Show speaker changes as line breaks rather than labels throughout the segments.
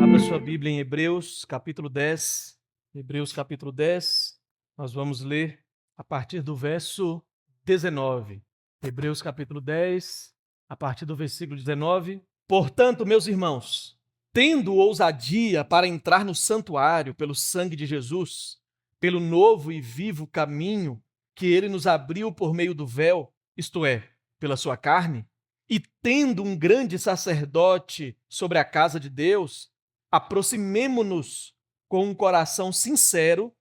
Abra sua Bíblia em Hebreus, capítulo 10. Hebreus, capítulo 10. Nós vamos ler a partir do verso 19. Hebreus, capítulo 10, a partir do versículo 19. Portanto, meus irmãos, tendo ousadia para entrar no santuário pelo sangue de Jesus, pelo novo e vivo caminho que ele nos abriu por meio do véu, isto é, pela sua carne, e tendo um grande sacerdote sobre a casa de Deus, aproximemo-nos com um coração sincero,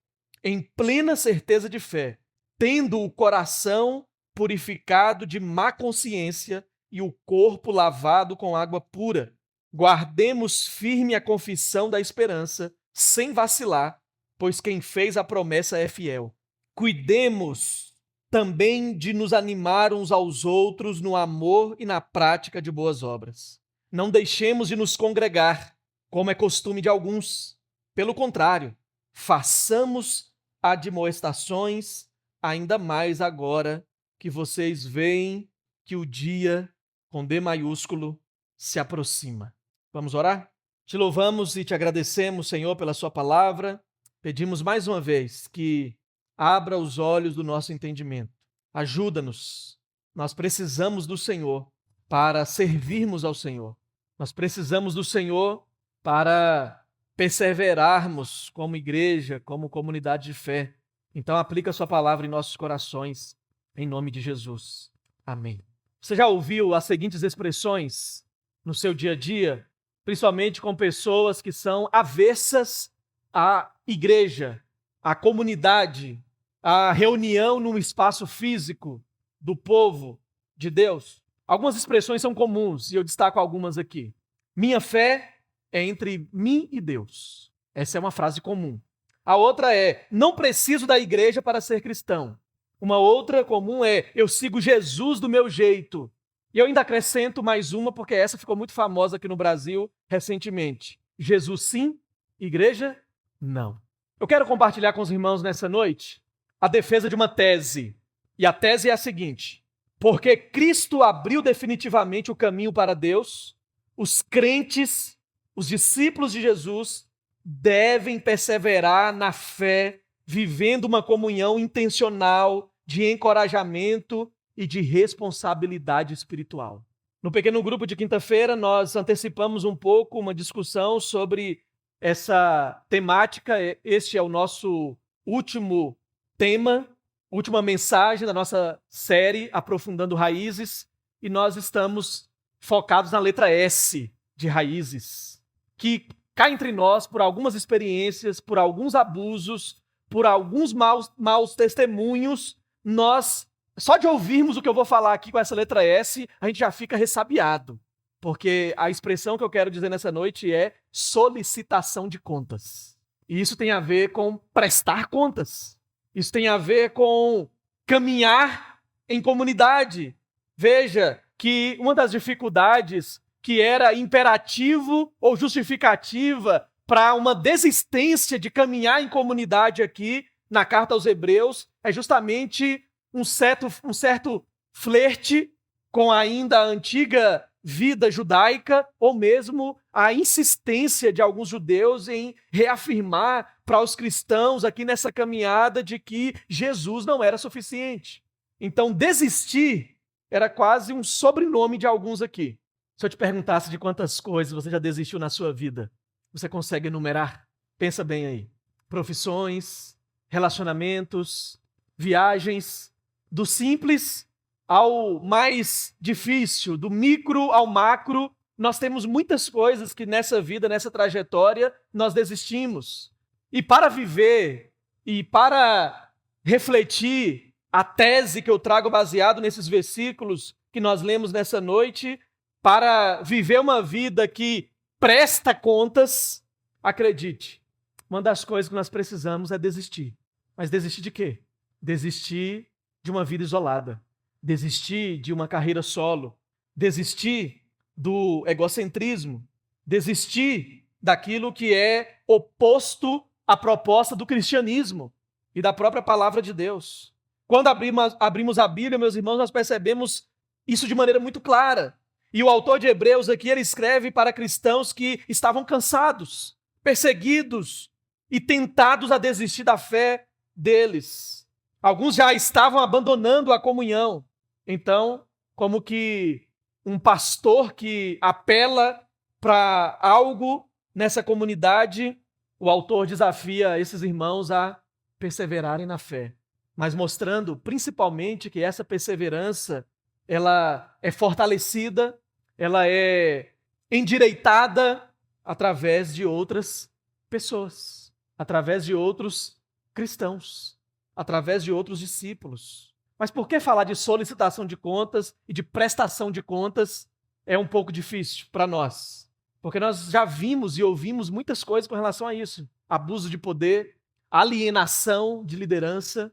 em plena certeza de fé, tendo o coração purificado de má consciência e o corpo lavado com água pura. Guardemos firme a confissão da esperança, sem vacilar, pois quem fez a promessa é fiel. Cuidemos também de nos animar uns aos outros no amor e na prática de boas obras. Não deixemos de nos congregar, como é costume de alguns. Pelo contrário, façamos admoestações, ainda mais agora que vocês veem que o dia, com D maiúsculo, se aproxima. Vamos orar? Te louvamos e te agradecemos, Senhor, pela sua palavra. Pedimos mais uma vez que abra os olhos do nosso entendimento. Ajuda-nos. Nós precisamos do Senhor para servirmos ao Senhor. Nós precisamos do Senhor para perseverarmos como igreja, como comunidade de fé. Então aplica a sua palavra em nossos corações, em nome de Jesus. Amém. Você já ouviu as seguintes expressões no seu dia a dia, principalmente com pessoas que são avessas à igreja, à comunidade, à reunião num espaço físico do povo de Deus? Algumas expressões são comuns e eu destaco algumas aqui. Minha fé é entre mim e Deus. Essa é uma frase comum. A outra é, não preciso da igreja para ser cristão. Uma outra comum é, eu sigo Jesus do meu jeito. E eu ainda acrescento mais uma, porque essa ficou muito famosa aqui no Brasil recentemente. Jesus sim, igreja não. Eu quero compartilhar com os irmãos nessa noite a defesa de uma tese. E a tese é a seguinte: porque Cristo abriu definitivamente o caminho para Deus, os crentes, os discípulos de Jesus, devem perseverar na fé, vivendo uma comunhão intencional de encorajamento e de responsabilidade espiritual. No pequeno grupo de quinta-feira, nós antecipamos um pouco uma discussão sobre essa temática. Este é o nosso último tema, última mensagem da nossa série Aprofundando Raízes, e nós estamos focados na letra S de Raízes, que cá entre nós, por algumas experiências, por alguns abusos, por alguns maus testemunhos, nós, só de ouvirmos o que eu vou falar aqui com essa letra S, a gente já fica ressabiado. Porque a expressão que eu quero dizer nessa noite é solicitação de contas. E isso tem a ver com prestar contas. Isso tem a ver com caminhar em comunidade. Veja que uma das dificuldades que era imperativo ou justificativa para uma desistência de caminhar em comunidade aqui na carta aos Hebreus é justamente um certo flerte com ainda a antiga vida judaica, ou mesmo a insistência de alguns judeus em reafirmar para os cristãos aqui nessa caminhada de que Jesus não era suficiente. Então, desistir era quase um sobrenome de alguns aqui. Se eu te perguntasse de quantas coisas você já desistiu na sua vida, você consegue enumerar? Pensa bem aí. Profissões, relacionamentos, viagens, do simples ao mais difícil, do micro ao macro. Nós temos muitas coisas que nessa vida, nessa trajetória, nós desistimos. E para viver e para refletir a tese que eu trago baseado nesses versículos que nós lemos nessa noite, para viver uma vida que presta contas, acredite, uma das coisas que nós precisamos é desistir. Mas desistir de quê? Desistir de uma vida isolada, desistir de uma carreira solo, desistir do egocentrismo, desistir daquilo que é oposto à proposta do cristianismo e da própria palavra de Deus. Quando abrimos a Bíblia, meus irmãos, nós percebemos isso de maneira muito clara. E o autor de Hebreus aqui, ele escreve para cristãos que estavam cansados, perseguidos e tentados a desistir da fé deles. Alguns já estavam abandonando a comunhão. Então, como que um pastor que apela para algo nessa comunidade, o autor desafia esses irmãos a perseverarem na fé, mas mostrando principalmente que essa perseverança, ela é fortalecida, ela é endireitada através de outras pessoas, através de outros cristãos, através de outros discípulos. Mas por que falar de solicitação de contas e de prestação de contas é um pouco difícil para nós? Porque nós já vimos e ouvimos muitas coisas com relação a isso. Abuso de poder, alienação de liderança,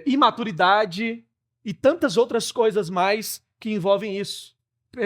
imaturidade e tantas outras coisas mais que envolvem isso.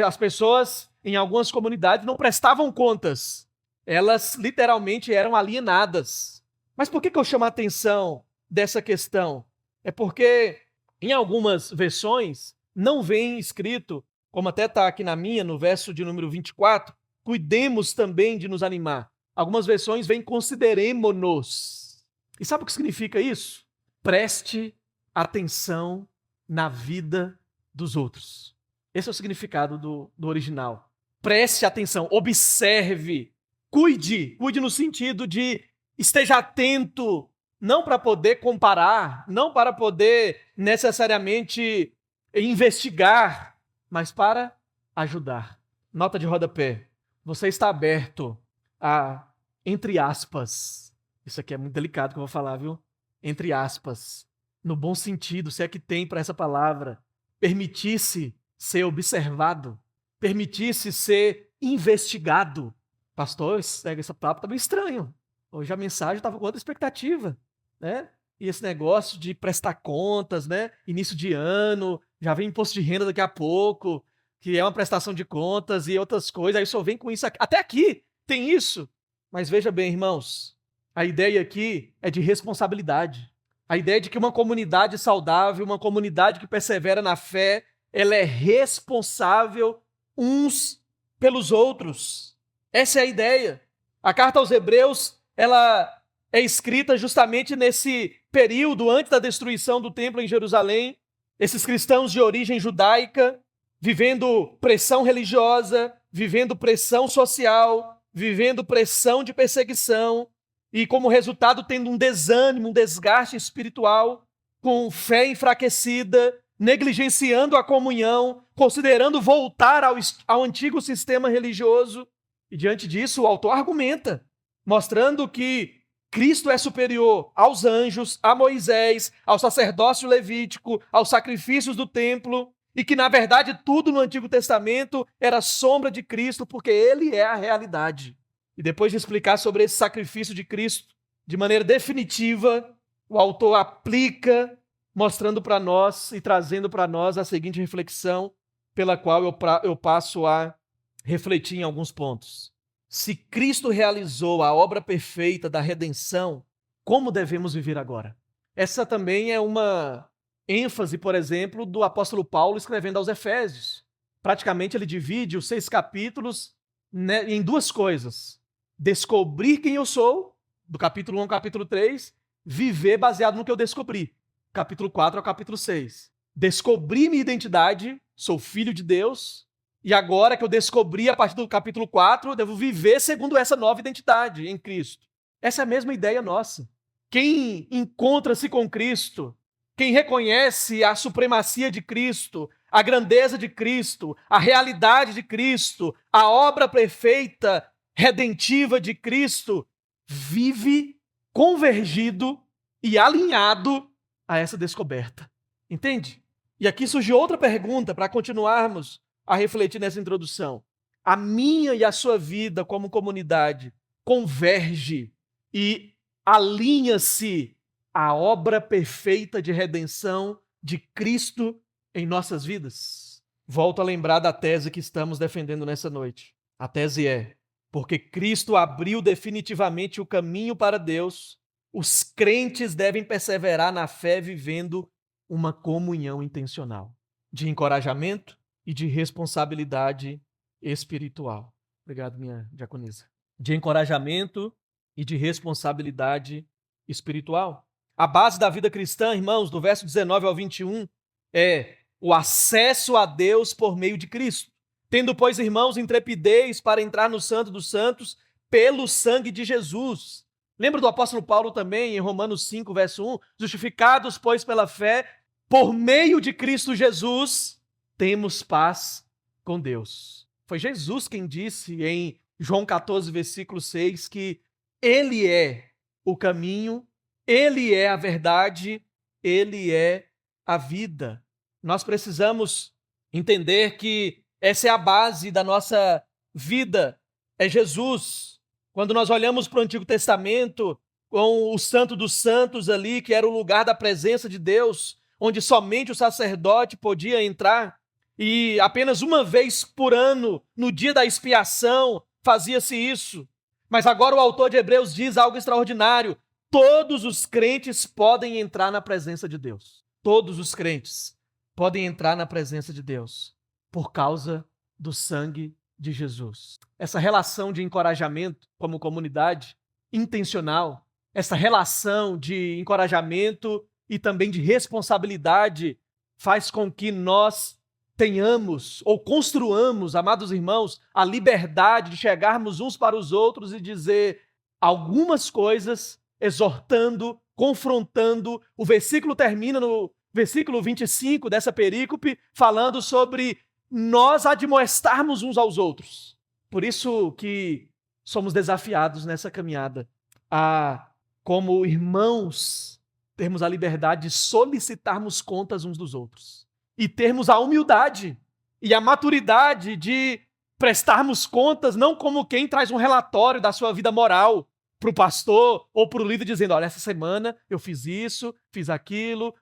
As pessoas em algumas comunidades não prestavam contas. Elas literalmente eram alienadas. Mas por que eu chamo a atenção dessa questão? É porque em algumas versões não vem escrito, como até está aqui na minha, no verso de número 24, cuidemos também de nos animar. Algumas versões vêm consideremo-nos. E sabe o que significa isso? Preste atenção na vida dos outros. Esse é o significado do original. Preste atenção, observe, cuide no sentido de esteja atento, não para poder comparar, não para poder necessariamente investigar, mas para ajudar. Nota de rodapé. Você está aberto a, entre aspas, isso aqui é muito delicado que eu vou falar, viu? Entre aspas, no bom sentido, se é que tem para essa palavra, permitisse ser observado, permitisse ser investigado. Pastor, essa palavra está meio estranho. Hoje a mensagem estava com outra expectativa, né? E esse negócio de prestar contas, né? Início de ano, já vem imposto de renda daqui a pouco, que é uma prestação de contas e outras coisas, aí só vem com isso aqui. Até aqui tem isso. Mas veja bem, irmãos, a ideia aqui é de responsabilidade. A ideia de que uma comunidade saudável, uma comunidade que persevera na fé, ela é responsável uns pelos outros. Essa é a ideia. A carta aos Hebreus, ela é escrita justamente nesse período antes da destruição do templo em Jerusalém. Esses cristãos de origem judaica, vivendo pressão religiosa, vivendo pressão social, vivendo pressão de perseguição e, como resultado, tendo um desânimo, um desgaste espiritual, com fé enfraquecida, negligenciando a comunhão, considerando voltar ao antigo sistema religioso. E diante disso, o autor argumenta, mostrando que Cristo é superior aos anjos, a Moisés, ao sacerdócio levítico, aos sacrifícios do templo, e que, na verdade, tudo no Antigo Testamento era sombra de Cristo, porque ele é a realidade. E depois de explicar sobre esse sacrifício de Cristo, de maneira definitiva, o autor aplica, mostrando para nós e trazendo para nós a seguinte reflexão, pela qual eu passo a refletir em alguns pontos. Se Cristo realizou a obra perfeita da redenção, como devemos viver agora? Essa também é uma ênfase, por exemplo, do apóstolo Paulo escrevendo aos Efésios. Praticamente ele divide os 6 capítulos, né, em 2 coisas. Descobrir quem eu sou, do capítulo 1 ao capítulo 3, viver baseado no que eu descobri, capítulo 4 ao capítulo 6. Descobri minha identidade, sou filho de Deus, e agora que eu descobri a partir do capítulo 4, eu devo viver segundo essa nova identidade em Cristo. Essa é a mesma ideia nossa. Quem encontra-se com Cristo, quem reconhece a supremacia de Cristo, a grandeza de Cristo, a realidade de Cristo, a obra perfeita, redentiva de Cristo, vive convergido e alinhado a essa descoberta. Entende? E aqui surge outra pergunta para continuarmos a refletir nessa introdução. A minha e a sua vida como comunidade converge e alinha-se à obra perfeita de redenção de Cristo em nossas vidas? Volto a lembrar da tese que estamos defendendo nessa noite. A tese é: porque Cristo abriu definitivamente o caminho para Deus, os crentes devem perseverar na fé vivendo uma comunhão intencional. de encorajamento e de responsabilidade espiritual. Obrigado, minha diaconisa. De encorajamento e de responsabilidade espiritual. A base da vida cristã, irmãos, do verso 19 ao 21, é o acesso a Deus por meio de Cristo. Tendo, pois, irmãos, intrepidez para entrar no Santo dos Santos pelo sangue de Jesus. Lembra do apóstolo Paulo também, em Romanos 5, verso 1? Justificados, pois, pela fé, por meio de Cristo Jesus, temos paz com Deus. Foi Jesus quem disse em João 14, versículo 6, que Ele é o caminho, Ele é a verdade, Ele é a vida. Nós precisamos entender que essa é a base da nossa vida, é Jesus. Quando nós olhamos para o Antigo Testamento, com o Santo dos Santos ali, que era o lugar da presença de Deus, onde somente o sacerdote podia entrar, e apenas uma vez por ano, no dia da expiação, fazia-se isso. Mas agora o autor de Hebreus diz algo extraordinário: todos os crentes podem entrar na presença de Deus. Todos os crentes podem entrar na presença de Deus por causa do sangue de Jesus. Essa relação de encorajamento como comunidade intencional, essa relação de encorajamento e também de responsabilidade faz com que nós tenhamos ou construamos, amados irmãos, a liberdade de chegarmos uns para os outros e dizer algumas coisas, exortando, confrontando. O versículo termina no versículo 25 dessa perícope, falando sobre nós admoestarmos uns aos outros. Por isso que somos desafiados nessa caminhada a, como irmãos, termos a liberdade de solicitarmos contas uns dos outros e termos a humildade e a maturidade de prestarmos contas não como quem traz um relatório da sua vida moral para o pastor ou para o líder dizendo, olha, essa semana eu fiz isso, fiz aquilo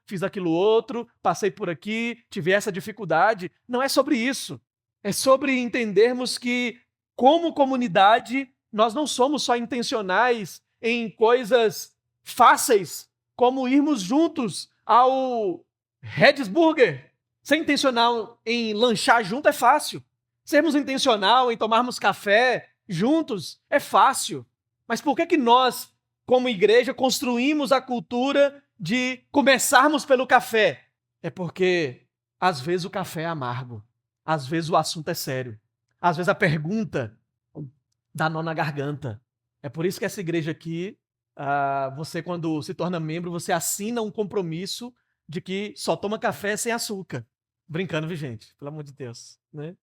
outro, passei por aqui, tive essa dificuldade. Não é sobre isso. É sobre entendermos que, como comunidade, nós não somos só intencionais em coisas fáceis, como irmos juntos ao Red's Burger. Ser intencional em lanchar junto é fácil. Sermos intencional em tomarmos café juntos é fácil. Mas por que nós, como igreja, construímos a cultura de começarmos pelo café? É porque, às vezes, o café é amargo. Às vezes, o assunto é sério. Às vezes, a pergunta dá nó na garganta. É por isso que essa igreja aqui, você, quando se torna membro, você assina um compromisso de que só toma café sem açúcar. Brincando, viu, gente? Pelo amor de Deus, né?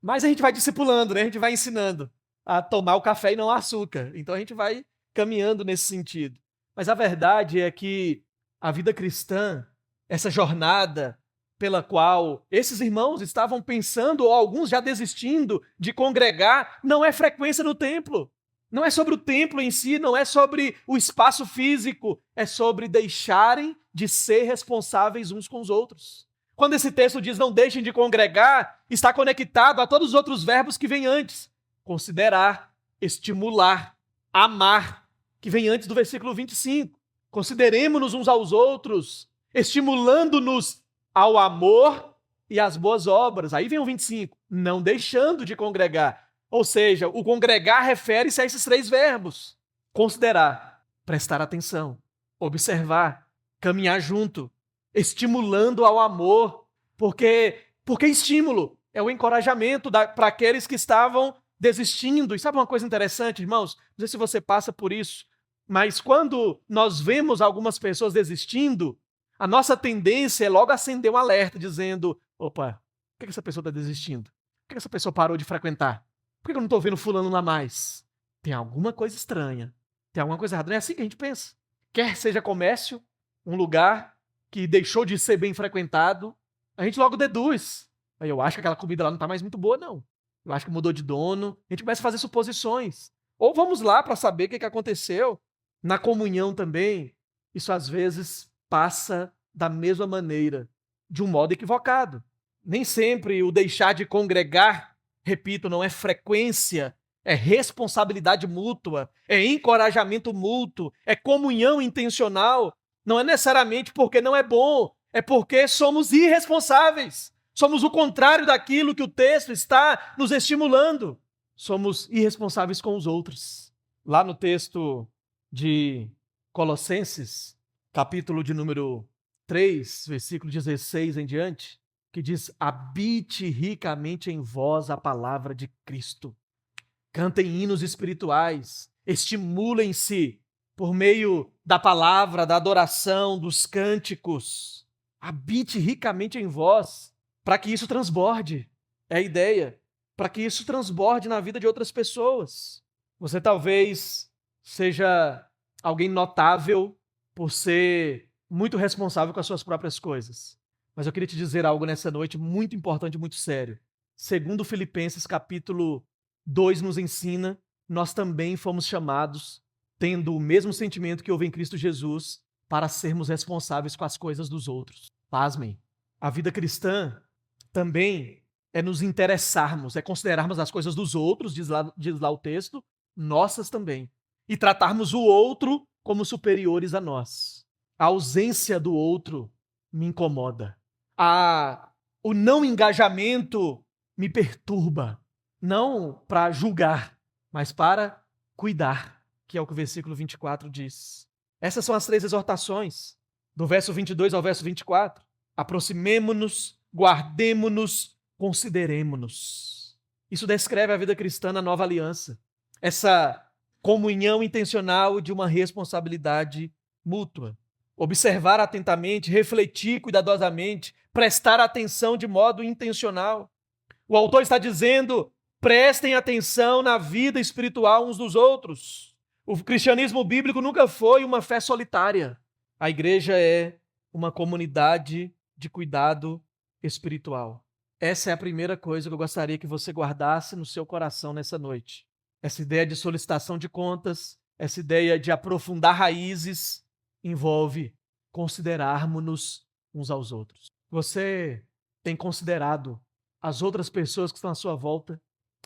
Mas a gente vai discipulando, né? A gente vai ensinando a tomar o café e não o açúcar. Então a gente vai caminhando nesse sentido. Mas a verdade é que a vida cristã, essa jornada pela qual esses irmãos estavam pensando, ou alguns já desistindo de congregar, não é frequência no templo. Não é sobre o templo em si, não é sobre o espaço físico, é sobre deixarem de ser responsáveis uns com os outros. Quando esse texto diz não deixem de congregar, está conectado a todos os outros verbos que vêm antes. Considerar, estimular, amar, que vem antes do versículo 25. Consideremos-nos uns aos outros, estimulando-nos ao amor e às boas obras. Aí vem o 25, não deixando de congregar. Ou seja, o congregar refere-se a esses três verbos. Considerar, prestar atenção, observar, caminhar junto, estimulando ao amor. Porque estímulo é o encorajamento para aqueles que estavam desistindo. E sabe uma coisa interessante, irmãos? Não sei se você passa por isso, mas quando nós vemos algumas pessoas desistindo, a nossa tendência é logo acender um alerta, dizendo, opa, por que essa pessoa está desistindo? Por que essa pessoa parou de frequentar? Por que eu não estou vendo fulano lá mais? Tem alguma coisa estranha. Tem alguma coisa errada. Não é assim que a gente pensa. Quer seja comércio, um lugar que deixou de ser bem frequentado, a gente logo deduz. Eu acho que aquela comida lá não está mais muito boa, não. Eu acho que mudou de dono. A gente começa a fazer suposições. Ou vamos lá para saber o que aconteceu. Na comunhão também, isso às vezes passa da mesma maneira, de um modo equivocado. Nem sempre o deixar de congregar, repito, não é frequência, é responsabilidade mútua, é encorajamento mútuo, é comunhão intencional. Não é necessariamente porque não é bom, é porque somos irresponsáveis. Somos o contrário daquilo que o texto está nos estimulando. Somos irresponsáveis com os outros. Lá no texto de Colossenses, capítulo de número 3, versículo 16 em diante, que diz: habite ricamente em vós a palavra de Cristo. Cantem hinos espirituais, estimulem-se por meio da palavra, da adoração, dos cânticos. Habite ricamente em vós, para que isso transborde. É a ideia. Para que isso transborde na vida de outras pessoas. Você talvez seja alguém notável por ser muito responsável com as suas próprias coisas. Mas eu queria te dizer algo nessa noite muito importante, muito sério. Segundo Filipenses capítulo 2 nos ensina, nós também fomos chamados, tendo o mesmo sentimento que houve em Cristo Jesus, para sermos responsáveis com as coisas dos outros. Pasmem, a vida cristã também é nos interessarmos, é considerarmos as coisas dos outros, diz lá o texto, nossas também, e tratarmos o outro como superiores a nós. A ausência do outro me incomoda. O não engajamento me perturba. Não para julgar, mas para cuidar, que é o que o versículo 24 diz. Essas são as 3 exortações, do verso 22 ao verso 24. Aproximemo-nos, guardemo-nos, consideremo-nos. Isso descreve a vida cristã na nova aliança. Essa comunhão intencional de uma responsabilidade mútua. Observar atentamente, refletir cuidadosamente, prestar atenção de modo intencional. O autor está dizendo: prestem atenção na vida espiritual uns dos outros. O cristianismo bíblico nunca foi uma fé solitária. A igreja é uma comunidade de cuidado espiritual. Essa é a primeira coisa que eu gostaria que você guardasse no seu coração nessa noite. Essa ideia de solicitação de contas, essa ideia de aprofundar raízes, envolve considerarmos-nos uns aos outros. Você tem considerado as outras pessoas que estão à sua volta,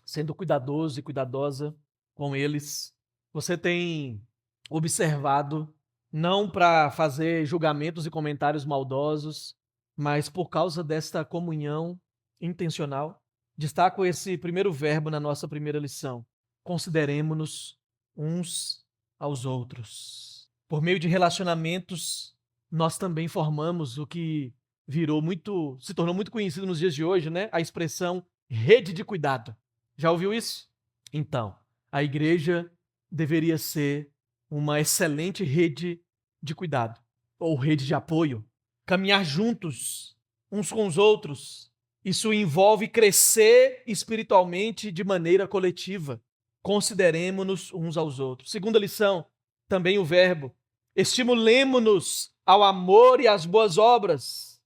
sendo cuidadoso e cuidadosa com eles? Você tem observado, não para fazer julgamentos e comentários maldosos, mas por causa desta comunhão intencional? Destaco esse primeiro verbo na nossa primeira lição. Consideremo-nos uns aos outros. Por meio de relacionamentos, nós também formamos o que se tornou muito conhecido nos dias de hoje, né? A expressão rede de cuidado. Já ouviu isso? Então, a igreja deveria ser uma excelente rede de cuidado, ou rede de apoio. Caminhar juntos, uns com os outros. Isso envolve crescer espiritualmente de maneira coletiva. Consideremo-nos uns aos outros. Segunda lição, também o verbo. Estimulemo-nos ao amor e às boas obras.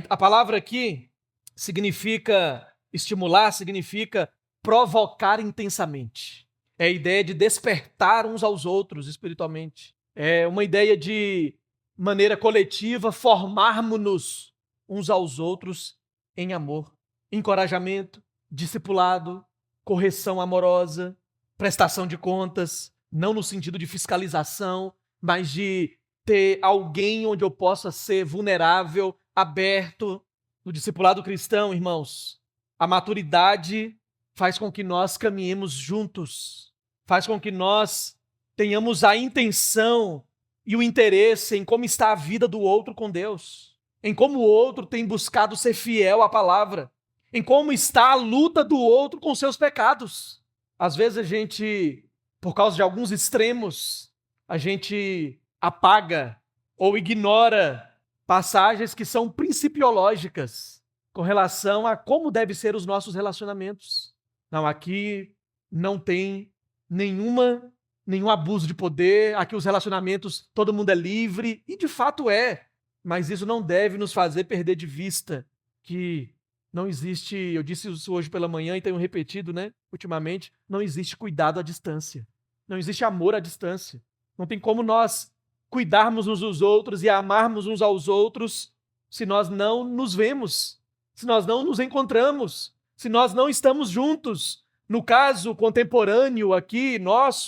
A palavra aqui significa estimular, significa provocar intensamente. É a ideia de despertar uns aos outros espiritualmente. É uma ideia de maneira coletiva formarmos-nos uns aos outros em amor. Encorajamento, discipulado, correção amorosa, prestação de contas, não no sentido de fiscalização, mas de ter alguém onde eu possa ser vulnerável, aberto. No discipulado cristão, irmãos, a maturidade faz com que nós caminhemos juntos, faz com que nós tenhamos a intenção e o interesse em como está a vida do outro com Deus, em como o outro tem buscado ser fiel à palavra, em como está a luta do outro com seus pecados. Às vezes a gente, por causa de alguns extremos, a gente apaga ou ignora passagens que são principiológicas com relação a como devem ser os nossos relacionamentos. Não, aqui não tem nenhum abuso de poder, aqui os relacionamentos, todo mundo é livre, e de fato é, mas isso não deve nos fazer perder de vista que não existe, eu disse isso hoje pela manhã e tenho repetido, ultimamente, não existe cuidado à distância, não existe amor à distância, não tem como nós cuidarmos uns dos outros e amarmos uns aos outros se nós não nos vemos, se nós não nos encontramos, se nós não estamos juntos. No caso contemporâneo aqui, nós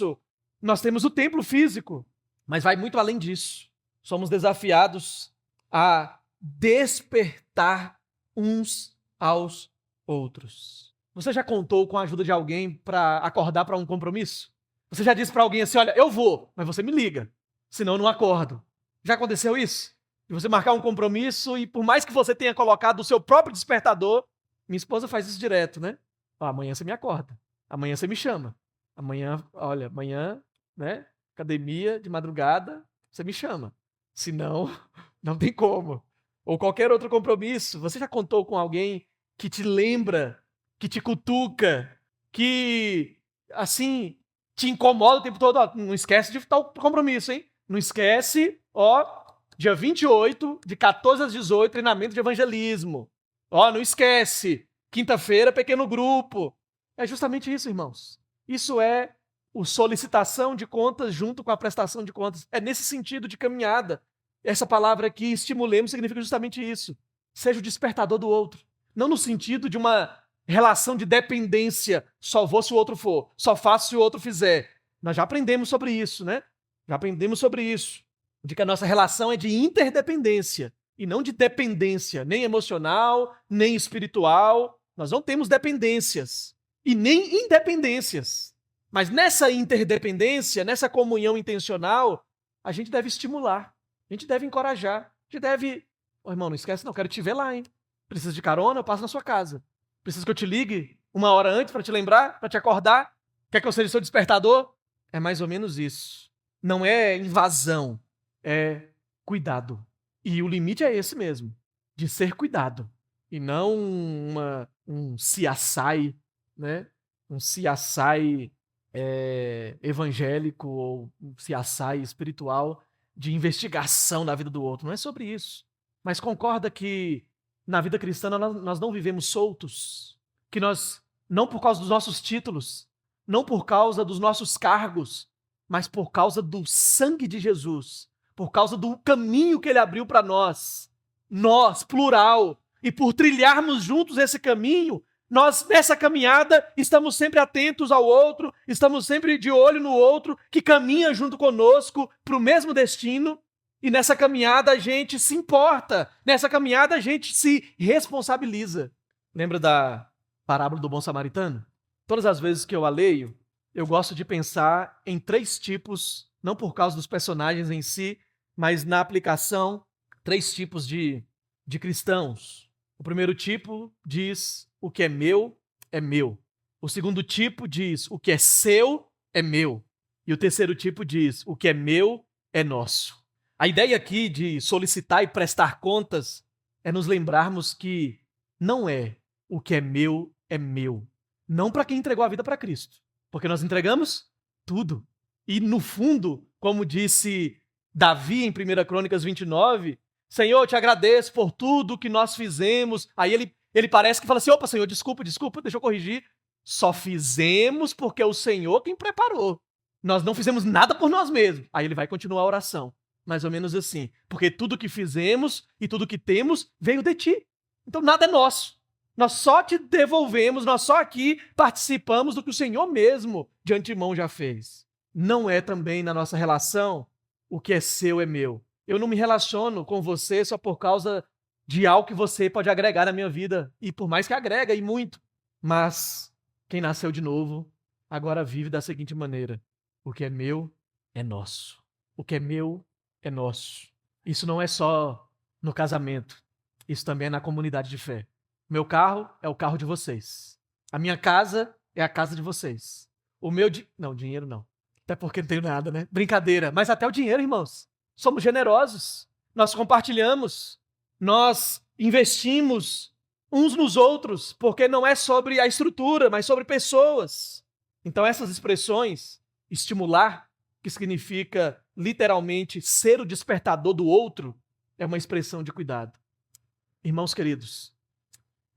temos o templo físico, mas vai muito além disso. Somos desafiados a despertar uns aos outros. Você já contou com a ajuda de alguém para acordar para um compromisso? Você já disse para alguém assim, olha, eu vou, mas você me liga, senão eu não acordo. Já aconteceu isso? De você marcar um compromisso e por mais que você tenha colocado o seu próprio despertador, minha esposa faz isso direto, né? Ó, amanhã você me acorda, amanhã você me chama, amanhã, olha, amanhã, né, academia de madrugada, você me chama, senão não tem como. Ou qualquer outro compromisso, você já contou com alguém que te lembra, que te cutuca, que, assim, te incomoda o tempo todo? Ó, não esquece de tal compromisso, hein? Não esquece, ó, dia 28, de 14 às 18, treinamento de evangelismo. Ó, não esquece, quinta-feira, pequeno grupo. É justamente isso, irmãos. Isso é o solicitação de contas junto com a prestação de contas. É nesse sentido de caminhada. Essa palavra aqui, estimulemos, significa justamente isso. Seja o despertador do outro. Não no sentido de uma relação de dependência, só vou se o outro for, só faço se o outro fizer. Nós já aprendemos sobre isso, né? Já aprendemos sobre isso. De que a nossa relação é de interdependência e não de dependência, nem emocional, nem espiritual. Nós não temos dependências e nem independências. Mas nessa interdependência, nessa comunhão intencional, a gente deve estimular, a gente deve encorajar, a gente deve... Ô, irmão, não esquece não, quero te ver lá, hein? Precisa de carona? Eu passo na sua casa. Precisa que eu te ligue 1 hora antes para te lembrar, para te acordar? Quer que eu seja seu despertador? É mais ou menos isso. Não é invasão, é cuidado. E o limite é esse mesmo, de ser cuidado. E não um CSI, né? Um CSI evangélico ou um CSI espiritual de investigação da vida do outro. Não é sobre isso. Mas concorda que na vida cristã nós não vivemos soltos, que nós, não por causa dos nossos títulos, não por causa dos nossos cargos, mas por causa do sangue de Jesus, por causa do caminho que ele abriu para nós, plural, e por trilharmos juntos esse caminho, nós, nessa caminhada, estamos sempre atentos ao outro, estamos sempre de olho no outro, que caminha junto conosco para o mesmo destino. E nessa caminhada a gente se importa, nessa caminhada a gente se responsabiliza. Lembra da parábola do bom samaritano? Todas as vezes que eu a leio, eu gosto de pensar em 3 tipos, não por causa dos personagens em si, mas na aplicação, 3 tipos de cristãos. O primeiro tipo diz, o que é meu, é meu. O segundo tipo diz, o que é seu, é meu. E o terceiro tipo diz, o que é meu, é nosso. A ideia aqui de solicitar e prestar contas é nos lembrarmos que não é o que é meu, é meu. Não para quem entregou a vida para Cristo. Porque nós entregamos tudo. E no fundo, como disse Davi em 1 Crônicas 29, Senhor, eu te agradeço por tudo que nós fizemos. Aí ele parece que fala assim, opa, Senhor, desculpa, deixa eu corrigir. Só fizemos porque é o Senhor quem preparou. Nós não fizemos nada por nós mesmos. Aí ele vai continuar a oração. Mais ou menos assim. Porque tudo que fizemos e tudo que temos veio de ti. Então nada é nosso. Nós só te devolvemos, nós só aqui participamos do que o Senhor mesmo de antemão já fez. Não é também na nossa relação o que é seu é meu. Eu não me relaciono com você só por causa de algo que você pode agregar na minha vida. E por mais que agrega, e muito. Mas quem nasceu de novo agora vive da seguinte maneira. O que é meu é nosso. O que é meu é nosso. Isso não é só no casamento. Isso também é na comunidade de fé. Meu carro é o carro de vocês. A minha casa é a casa de vocês. O meu... Não, dinheiro não. Até porque não tenho nada, né? Brincadeira. Mas até o dinheiro, irmãos. Somos generosos. Nós compartilhamos. Nós investimos uns nos outros. Porque não é sobre a estrutura, mas sobre pessoas. Então essas expressões, estimular, que significa literalmente ser o despertador do outro, é uma expressão de cuidado. Irmãos queridos,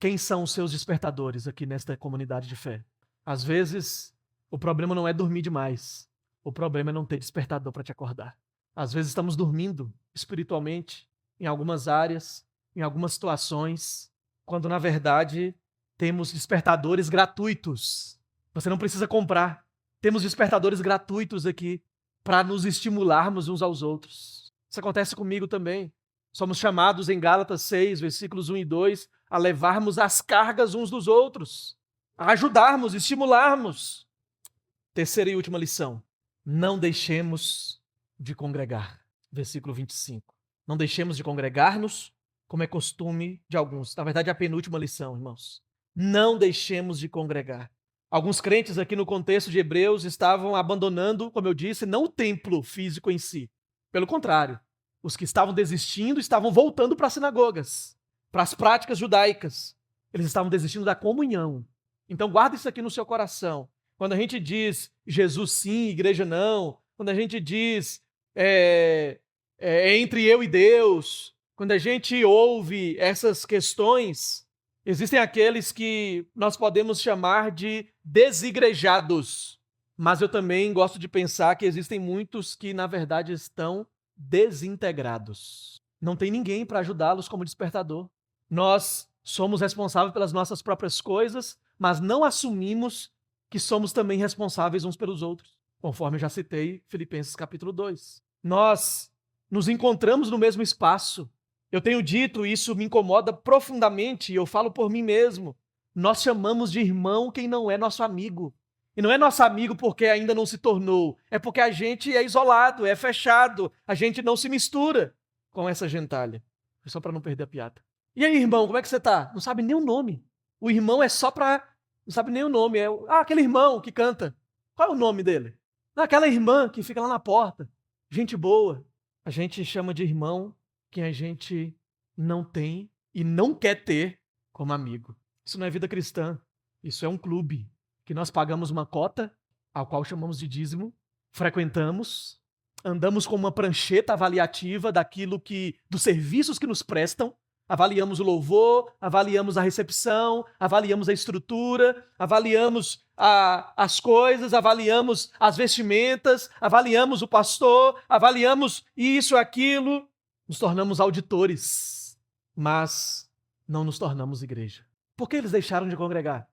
quem são os seus despertadores aqui nesta comunidade de fé? Às vezes, o problema não é dormir demais. O problema é não ter despertador para te acordar. Às vezes estamos dormindo espiritualmente em algumas áreas, em algumas situações, quando na verdade temos despertadores gratuitos. Você não precisa comprar. Temos despertadores gratuitos aqui para nos estimularmos uns aos outros. Isso acontece comigo também. Somos chamados em Gálatas 6, versículos 1 e 2, a levarmos as cargas uns dos outros, a ajudarmos, estimularmos. Terceira e última lição: não deixemos de congregar. Versículo 25. Não deixemos de congregar-nos, como é costume de alguns. Na verdade, é a penúltima lição, irmãos. Não deixemos de congregar. Alguns crentes aqui no contexto de Hebreus estavam abandonando, como eu disse, não o templo físico em si. Pelo contrário, os que estavam desistindo estavam voltando para as sinagogas, para as práticas judaicas. Eles estavam desistindo da comunhão. Então guarda isso aqui no seu coração. Quando a gente diz Jesus sim, igreja não, quando a gente diz entre eu e Deus, quando a gente ouve essas questões, existem aqueles que nós podemos chamar de desigrejados. Mas eu também gosto de pensar que existem muitos que, na verdade, estão desintegrados. Não tem ninguém para ajudá-los como despertador. Nós somos responsáveis pelas nossas próprias coisas, mas não assumimos que somos também responsáveis uns pelos outros. Conforme eu já citei, Filipenses capítulo 2. Nós nos encontramos no mesmo espaço. Eu tenho dito, isso me incomoda profundamente, e eu falo por mim mesmo. Nós chamamos de irmão quem não é nosso amigo. E não é nosso amigo porque ainda não se tornou, é porque a gente é isolado, é fechado, a gente não se mistura com essa gentalha. É só para não perder a piada. E aí, irmão, como é que você tá? Não sabe nem o nome. O irmão é só para... Não sabe nem o nome. Aquele irmão que canta. Qual é o nome dele? Aquela irmã que fica lá na porta. Gente boa. A gente chama de irmão quem a gente não tem e não quer ter como amigo. Isso não é vida cristã. Isso é um clube que nós pagamos uma cota, ao qual chamamos de dízimo, frequentamos, andamos com uma prancheta avaliativa dos serviços que nos prestam, avaliamos o louvor, avaliamos a recepção, avaliamos a estrutura, avaliamos as coisas, avaliamos as vestimentas, avaliamos o pastor, avaliamos isso, aquilo. Nos tornamos auditores, mas não nos tornamos igreja. Por que eles deixaram de congregar?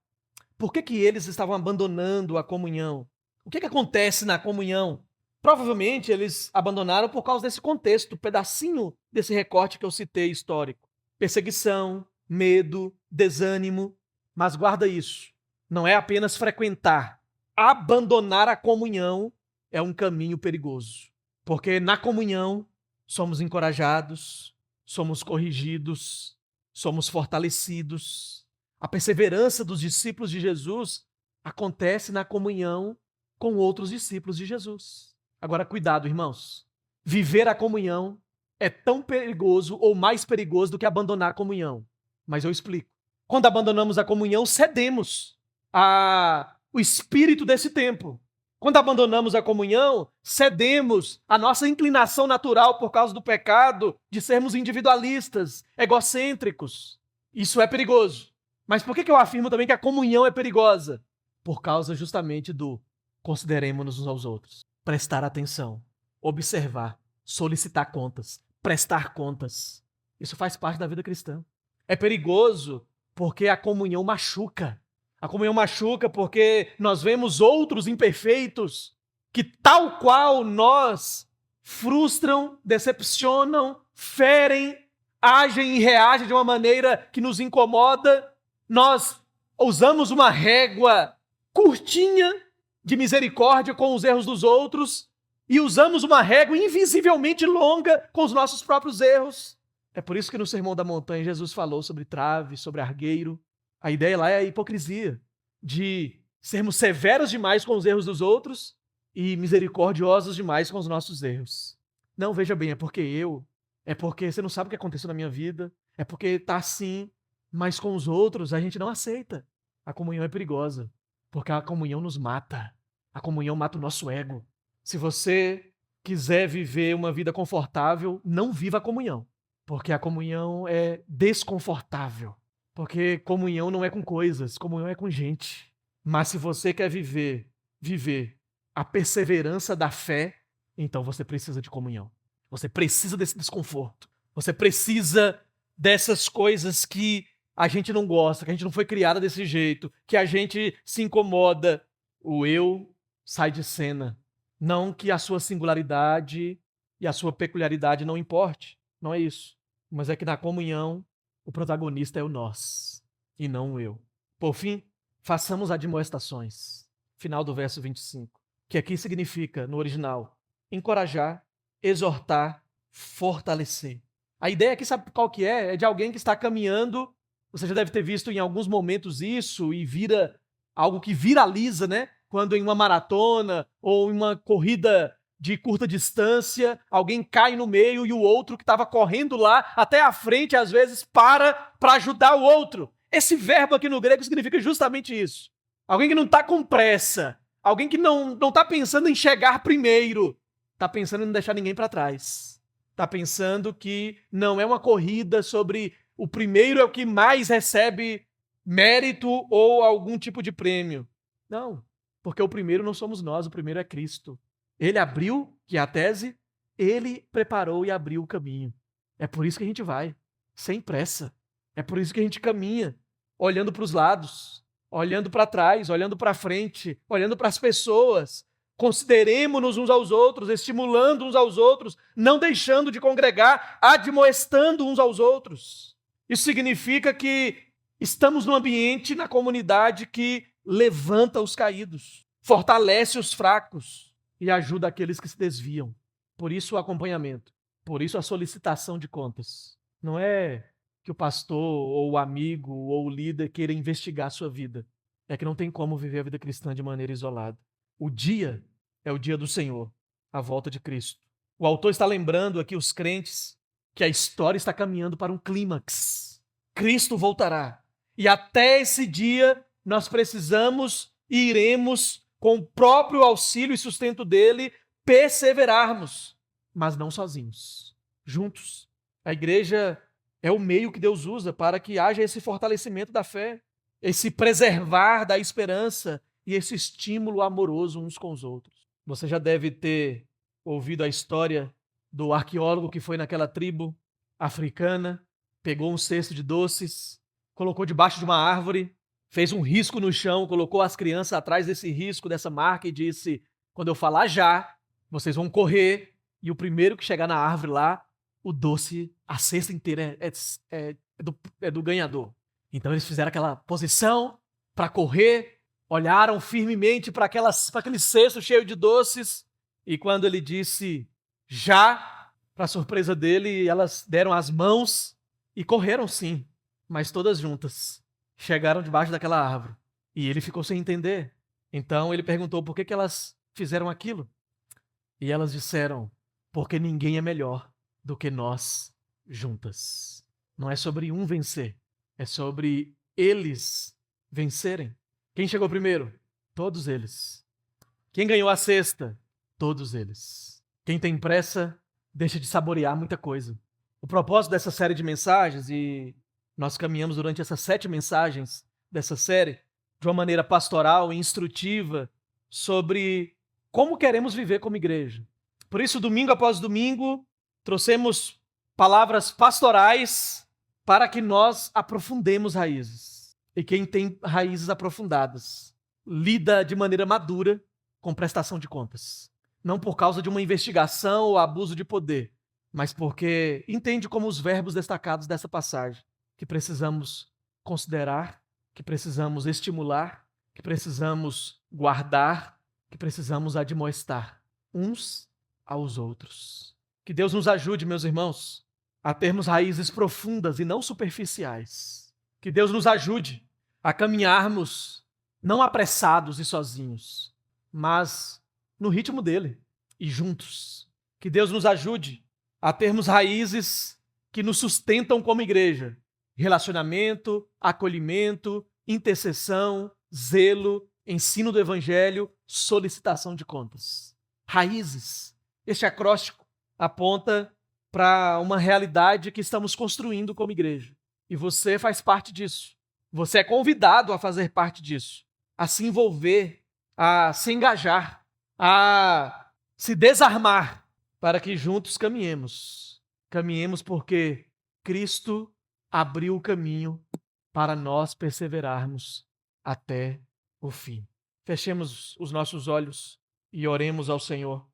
Por que eles estavam abandonando a comunhão? O que acontece na comunhão? Provavelmente eles abandonaram por causa desse contexto, pedacinho desse recorte que eu citei histórico. Perseguição, medo, desânimo. Mas guarda isso, não é apenas frequentar. Abandonar a comunhão é um caminho perigoso. Porque na comunhão somos encorajados, somos corrigidos, somos fortalecidos. A perseverança dos discípulos de Jesus acontece na comunhão com outros discípulos de Jesus. Agora, cuidado, irmãos. Viver a comunhão é tão perigoso ou mais perigoso do que abandonar a comunhão. Mas eu explico. Quando abandonamos a comunhão, cedemos ao espírito desse tempo. Quando abandonamos a comunhão, cedemos à nossa inclinação natural por causa do pecado de sermos individualistas, egocêntricos. Isso é perigoso. Mas por que eu afirmo também que a comunhão é perigosa? Por causa justamente do consideremos-nos uns aos outros. Prestar atenção, observar, solicitar contas, prestar contas. Isso faz parte da vida cristã. É perigoso porque a comunhão machuca. A comunhão machuca porque nós vemos outros imperfeitos que, tal qual nós, frustram, decepcionam, ferem, agem e reagem de uma maneira que nos incomoda. Nós usamos uma régua curtinha de misericórdia com os erros dos outros e usamos uma régua invisivelmente longa com os nossos próprios erros. É por isso que no Sermão da Montanha Jesus falou sobre trave, sobre argueiro. A ideia lá é a hipocrisia de sermos severos demais com os erros dos outros e misericordiosos demais com os nossos erros. Não, veja bem, é porque você não sabe o que aconteceu na minha vida, é porque tá assim, mas com os outros a gente não aceita. A comunhão é perigosa, porque a comunhão nos mata. A comunhão mata o nosso ego. Se você quiser viver uma vida confortável, não viva a comunhão, porque a comunhão é desconfortável. Porque comunhão não é com coisas, comunhão é com gente. Mas se você quer viver a perseverança da fé, então você precisa de comunhão. Você precisa desse desconforto. Você precisa dessas coisas que a gente não gosta, que a gente não foi criada desse jeito, que a gente se incomoda. O eu sai de cena. Não que a sua singularidade e a sua peculiaridade não importe. Não é isso. mas é que na comunhão o protagonista é o nós e não o eu. Por fim, façamos admoestações. Final do verso 25, que aqui significa, no original, encorajar, exortar, fortalecer. A ideia aqui, sabe qual que é? É de alguém que está caminhando, você já deve ter visto em alguns momentos isso, e vira algo que viraliza, né? Quando em uma maratona ou em uma corrida de curta distância, alguém cai no meio e o outro que estava correndo lá até a frente, às vezes, para ajudar o outro. Esse verbo aqui no grego significa justamente isso. Alguém que não está com pressa, alguém que não está pensando em chegar primeiro, está pensando em não deixar ninguém para trás. Está pensando que não é uma corrida sobre o primeiro é o que mais recebe mérito ou algum tipo de prêmio. Não, porque o primeiro não somos nós, o primeiro é Cristo. Ele abriu, que é a tese, ele preparou e abriu o caminho. É por isso que a gente vai, sem pressa. É por isso que a gente caminha, olhando para os lados, olhando para trás, olhando para frente, olhando para as pessoas. Consideremos-nos uns aos outros, estimulando uns aos outros, não deixando de congregar, admoestando uns aos outros. Isso significa que estamos num ambiente, na comunidade, que levanta os caídos, fortalece os fracos e ajuda aqueles que se desviam. Por isso o acompanhamento, por isso a solicitação de contas. Não é que o pastor ou o amigo ou o líder queira investigar a sua vida. É que não tem como viver a vida cristã de maneira isolada. O dia é o dia do Senhor, a volta de Cristo. O autor está lembrando aqui os crentes que a história está caminhando para um clímax. Cristo voltará. E até esse dia nós precisamos e iremos, com o próprio auxílio e sustento dele, perseverarmos, mas não sozinhos, juntos. A igreja é o meio que Deus usa para que haja esse fortalecimento da fé, esse preservar da esperança e esse estímulo amoroso uns com os outros. Você já deve ter ouvido a história do arqueólogo que foi naquela tribo africana, pegou um cesto de doces, colocou debaixo de uma árvore, fez um risco no chão, colocou as crianças atrás desse risco, dessa marca e disse, quando eu falar já, vocês vão correr e o primeiro que chegar na árvore lá, o doce, a cesta inteira é do ganhador. Então eles fizeram aquela posição para correr, olharam firmemente para aquele cesto cheio de doces e quando ele disse já, para surpresa dele, elas deram as mãos e correram sim, mas todas juntas. Chegaram debaixo daquela árvore e ele ficou sem entender. Então ele perguntou por que elas fizeram aquilo. E elas disseram, porque ninguém é melhor do que nós juntas. Não é sobre um vencer, é sobre eles vencerem. Quem chegou primeiro? Todos eles. Quem ganhou a cesta? Todos eles. Quem tem pressa, deixa de saborear muita coisa. O propósito dessa série de mensagens, e nós caminhamos durante essas 7 mensagens dessa série, de uma maneira pastoral e instrutiva, sobre como queremos viver como igreja. Por isso, domingo após domingo, trouxemos palavras pastorais para que nós aprofundemos raízes. E quem tem raízes aprofundadas lida de maneira madura com prestação de contas. Não por causa de uma investigação ou abuso de poder, mas porque entende como os verbos destacados dessa passagem, que precisamos considerar, que precisamos estimular, que precisamos guardar, que precisamos admoestar uns aos outros. Que Deus nos ajude, meus irmãos, a termos raízes profundas e não superficiais. Que Deus nos ajude a caminharmos não apressados e sozinhos, mas no ritmo dele e juntos. Que Deus nos ajude a termos raízes que nos sustentam como igreja. Relacionamento, acolhimento, intercessão, zelo, ensino do evangelho, solicitação de contas. Raízes. Este acróstico aponta para uma realidade que estamos construindo como igreja. E você faz parte disso. Você é convidado a fazer parte disso, a se envolver, a se engajar, a se desarmar, para que juntos caminhemos. Caminhemos porque Cristo abriu o caminho para nós perseverarmos até o fim. Fechemos os nossos olhos e oremos ao Senhor.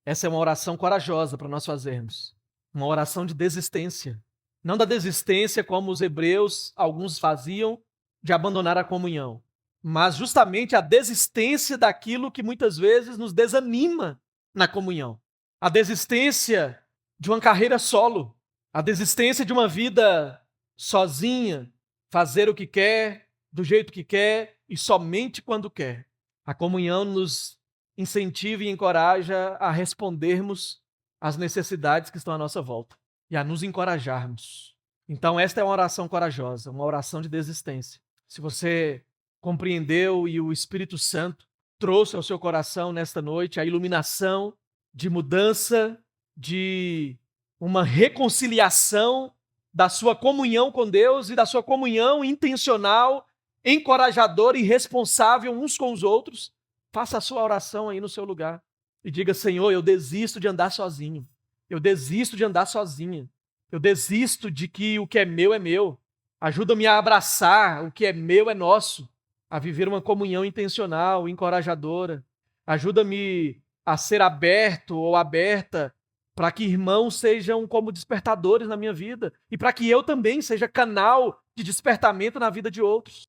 Essa é uma oração corajosa para nós fazermos. Uma oração de desistência. Não da desistência, como os hebreus, alguns faziam, de abandonar a comunhão, mas justamente a desistência daquilo que muitas vezes nos desanima na comunhão. A desistência de uma carreira solo, a desistência de uma vida sozinha, fazer o que quer, do jeito que quer e somente quando quer. A comunhão nos incentiva e encoraja a respondermos às necessidades que estão à nossa volta e a nos encorajarmos. Então, esta é uma oração corajosa, uma oração de desistência. Se você compreendeu e o Espírito Santo trouxe ao seu coração nesta noite a iluminação de mudança, de uma reconciliação da sua comunhão com Deus e da sua comunhão intencional, encorajadora e responsável uns com os outros, faça a sua oração aí no seu lugar e diga: Senhor, eu desisto de andar sozinho, eu desisto de andar sozinha, eu desisto de que o que é meu, ajuda-me a abraçar o que é meu é nosso, a viver uma comunhão intencional, encorajadora, ajuda-me a ser aberto ou aberta para que irmãos sejam como despertadores na minha vida e para que eu também seja canal de despertamento na vida de outros.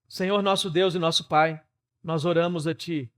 Senhor, nosso Deus e nosso Pai, nós oramos a Ti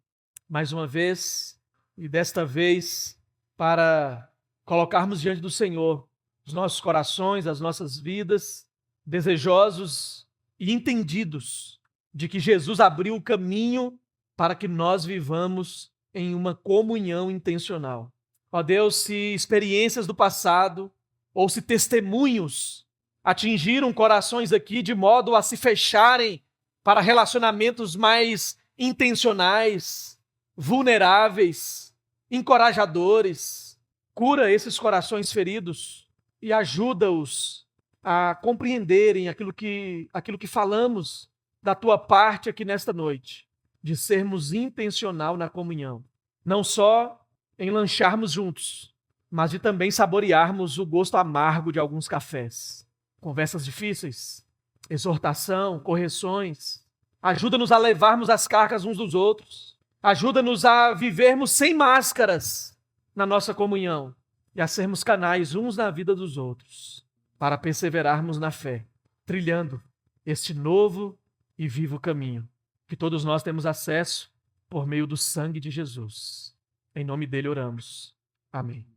mais uma vez e desta vez para colocarmos diante do Senhor os nossos corações, as nossas vidas, desejosos e entendidos de que Jesus abriu o caminho para que nós vivamos em uma comunhão intencional. Ó Deus, se experiências do passado ou se testemunhos atingiram corações aqui de modo a se fecharem para relacionamentos mais intencionais, vulneráveis, encorajadores, cura esses corações feridos e ajuda-os a compreenderem aquilo que falamos da Tua parte aqui nesta noite, de sermos intencional na comunhão, não só em lancharmos juntos, mas de também saborearmos o gosto amargo de alguns cafés. Conversas difíceis, exortação, correções. Ajuda-nos a levarmos as cargas uns dos outros. Ajuda-nos a vivermos sem máscaras na nossa comunhão e a sermos canais uns na vida dos outros, para perseverarmos na fé, trilhando este novo e vivo caminho que todos nós temos acesso por meio do sangue de Jesus. Em nome dele oramos. Amém.